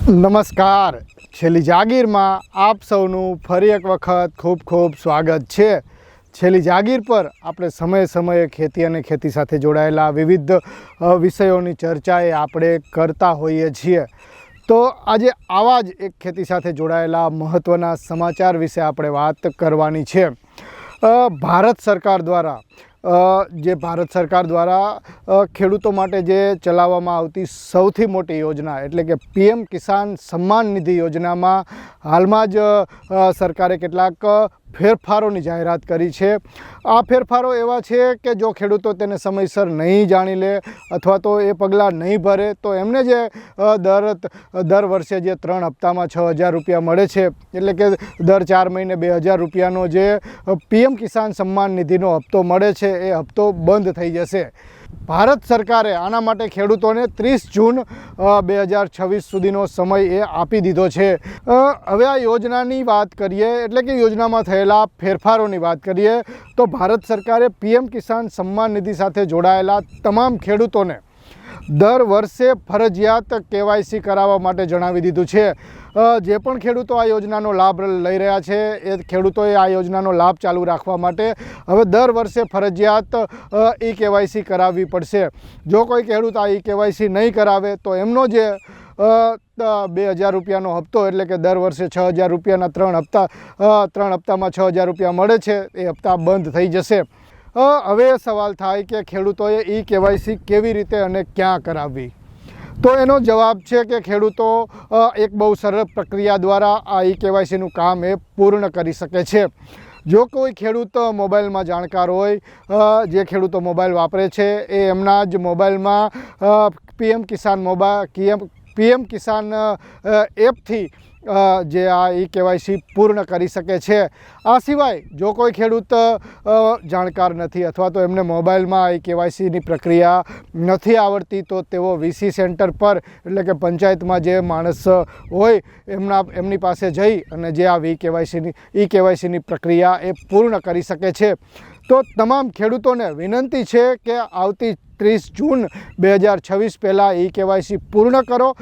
નમસ્કાર, છેલ્લી જાગીરમાં આપ સૌનું ફરી એક વખત ખૂબ ખૂબ સ્વાગત છે। છેલ્લી જાગીર પર આપણે સમયે સમયે ખેતી અને ખેતી સાથે જોડાયેલા વિવિધ વિષયોની ચર્ચાએ આપણે કરતા હોઈએ છીએ। તો આજે આવા જ એક ખેતી સાથે જોડાયેલા મહત્ત્વના સમાચાર વિશે આપણે વાત કરવાની છે। ભારત સરકાર દ્વારા ખેડૂતો માટે જે ચલાવવામાં આવતી સૌથી મોટી યોજના એટલે કે પીએમ કિસાન સન્માન નિધિ યોજનામાં હાલમાં જ સરકારે કેટલાક ફેરફારોની જાહેરાત કરી છે। આ ફેરફારો એવા છે કે જો ખેડૂતો તેને સમયસર નહીં જાણી લે અથવા તો એ પગલાં નહીં ભરે તો એમને જે દર વર્ષે જે 3 હપ્તામાં 6,000 રૂપિયા મળે છે એટલે કે દર 4 મહિને 2,000 રૂપિયાનો જે પીએમ કિસાન સન્માન નિધિનો હપ્તો મળે છે એ હપ્તો બંધ થઈ જશે। ભારત સરકારે આના માટે ખેડૂતોને 30 જૂન 2026 સુધીનો સમય એ આપી દીધો છે। હવે આ યોજનાની વાત કરીએ એટલે કે યોજનામાં થયેલા ફેરફારોની વાત કરીએ તો ભારત સરકારે પીએમ કિસાન સન્માન નિધિ સાથે જોડાયેલા તમામ ખેડૂતોને દર વર્ષે ફરજિયાત કેવાયસી કરાવવા માટે જણાવી દીધું છે। જે પણ ખેડૂતો આ યોજનાનો લાભ લઈ રહ્યા છે એ ખેડૂતોએ આ યોજનાનો લાભ ચાલુ રાખવા માટે હવે દર વર્ષે ફરજિયાત કેવાયસી કરાવવી પડશે। જો કોઈ ખેડૂત આ કેવાયસી નહીં કરાવે તો એમનો જે 2,000 રૂપિયાનો હપ્તો એટલે કે દર વર્ષે 6,000 રૂપિયાના 3 હપ્તામાં 6,000 રૂપિયા મળે છે એ હપ્તા બંધ થઈ જશે। હવે સવાલ થાય કે ખેડૂતોએ કેવાયસી કેવી રીતે અને ક્યાં કરાવવી? તો એનો જવાબ છે કે ખેડૂતો એક બહુ સરળ પ્રક્રિયા દ્વારા આ કેવાયસીનું કામ એ પૂર્ણ કરી શકે છે। જો કોઈ ખેડૂત મોબાઈલમાં જાણકાર હોય, જે ખેડૂતો મોબાઈલ વાપરે છે એ એમના જ મોબાઈલમાં પીએમ કિસાન એપથી જે આ કેવાયસી પૂર્ણ કરી શકે છે। આ સિવાય જો કોઈ ખેડૂત જાણકાર નથી અથવા તો એમને મોબાઈલમાં કેવાયસીની પ્રક્રિયા નથી આવડતી તો તેઓ વીસી સેન્ટર પર એટલે કે પંચાયતમાં જે માણસ હોય એમની પાસે જઈ અને જે આ કેવાયસીની પ્રક્રિયા એ પૂર્ણ કરી શકે છે। તો તમામ ખેડૂતોને વિનંતી છે કે આવતી 30 જૂન 2026 પહેલાં કેવાયસી પૂર્ણ કરો